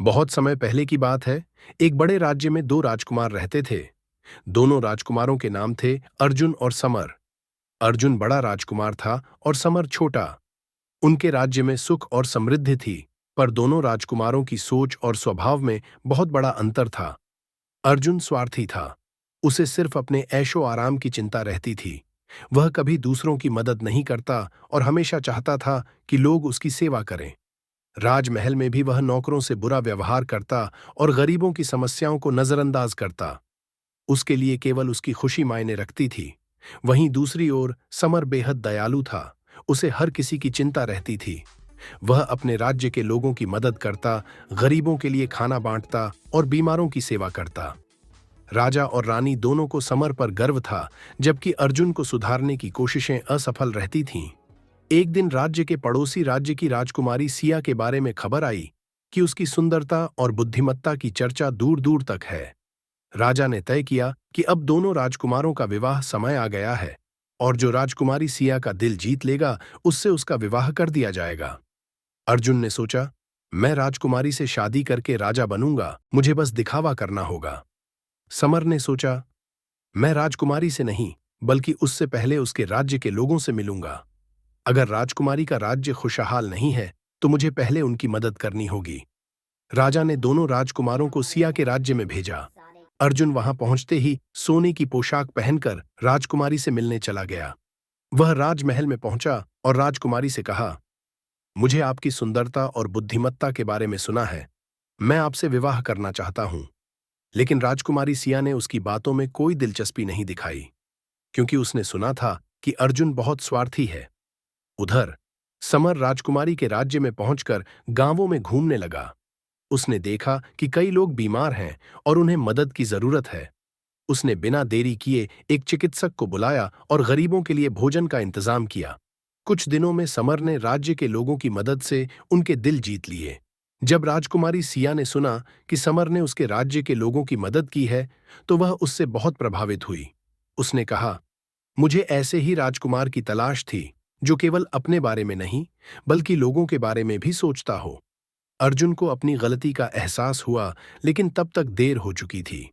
बहुत समय पहले की बात है। एक बड़े राज्य में दो राजकुमार रहते थे। दोनों राजकुमारों के नाम थे अर्जुन और समर। अर्जुन बड़ा राजकुमार था और समर छोटा। उनके राज्य में सुख और समृद्धि थी, पर दोनों राजकुमारों की सोच और स्वभाव में बहुत बड़ा अंतर था। अर्जुन स्वार्थी था। उसे सिर्फ अपने ऐशो आराम की चिंता रहती थी। वह कभी दूसरों की मदद नहीं करता और हमेशा चाहता था कि लोग उसकी सेवा करें। राजमहल में भी वह नौकरों से बुरा व्यवहार करता और गरीबों की समस्याओं को नजरअंदाज करता। उसके लिए केवल उसकी खुशी मायने रखती थी। वहीं दूसरी ओर समर बेहद दयालु था। उसे हर किसी की चिंता रहती थी। वह अपने राज्य के लोगों की मदद करता, गरीबों के लिए खाना बांटता और बीमारों की सेवा करता। राजा और रानी दोनों को समर पर गर्व था, जबकि अर्जुन को सुधारने की कोशिशें असफल रहती थीं। एक दिन राज्य के पड़ोसी राज्य की राजकुमारी सिया के बारे में खबर आई कि उसकी सुंदरता और बुद्धिमत्ता की चर्चा दूर दूर तक है। राजा ने तय किया कि अब दोनों राजकुमारों का विवाह समय आ गया है, और जो राजकुमारी सिया का दिल जीत लेगा उससे उसका विवाह कर दिया जाएगा। अर्जुन ने सोचा, मैं राजकुमारी से शादी करके राजा बनूंगा, मुझे बस दिखावा करना होगा। समर ने सोचा, मैं राजकुमारी से नहीं बल्कि उससे पहले उसके राज्य के लोगों से मिलूंगा। अगर राजकुमारी का राज्य खुशहाल नहीं है तो मुझे पहले उनकी मदद करनी होगी। राजा ने दोनों राजकुमारों को सिया के राज्य में भेजा। अर्जुन वहां पहुंचते ही सोने की पोशाक पहनकर राजकुमारी से मिलने चला गया। वह राजमहल में पहुंचा और राजकुमारी से कहा, मुझे आपकी सुंदरता और बुद्धिमत्ता के बारे में सुना है। मैं आपसे विवाह करना चाहता हूं। लेकिन राजकुमारी सिया ने उसकी बातों में कोई दिलचस्पी नहीं दिखाई, क्योंकि उसने सुना था कि अर्जुन बहुत स्वार्थी है। उधर समर राजकुमारी के राज्य में पहुंचकर गांवों में घूमने लगा। उसने देखा कि कई लोग बीमार हैं और उन्हें मदद की जरूरत है। उसने बिना देरी किए एक चिकित्सक को बुलाया और गरीबों के लिए भोजन का इंतजाम किया। कुछ दिनों में समर ने राज्य के लोगों की मदद से उनके दिल जीत लिए। जब राजकुमारी सिया ने सुना कि समर ने उसके राज्य के लोगों की मदद की है, तो वह उससे बहुत प्रभावित हुई। उसने कहा, मुझे ऐसे ही राजकुमार की तलाश थी, जो केवल अपने बारे में नहीं बल्कि लोगों के बारे में भी सोचता हो। अर्जुन को अपनी गलती का एहसास हुआ, लेकिन तब तक देर हो चुकी थी।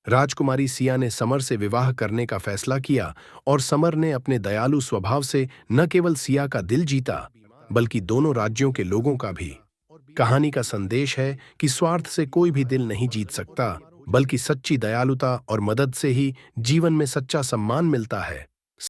राजकुमारी सिया ने समर से विवाह करने का फैसला किया, और समर ने अपने दयालु स्वभाव से न केवल सिया का दिल जीता बल्कि दोनों राज्यों के लोगों का भी। कहानी का संदेश है कि स्वार्थ से कोई भी दिल नहीं जीत सकता, बल्कि सच्ची दयालुता और मदद से ही जीवन में सच्चा सम्मान मिलता है।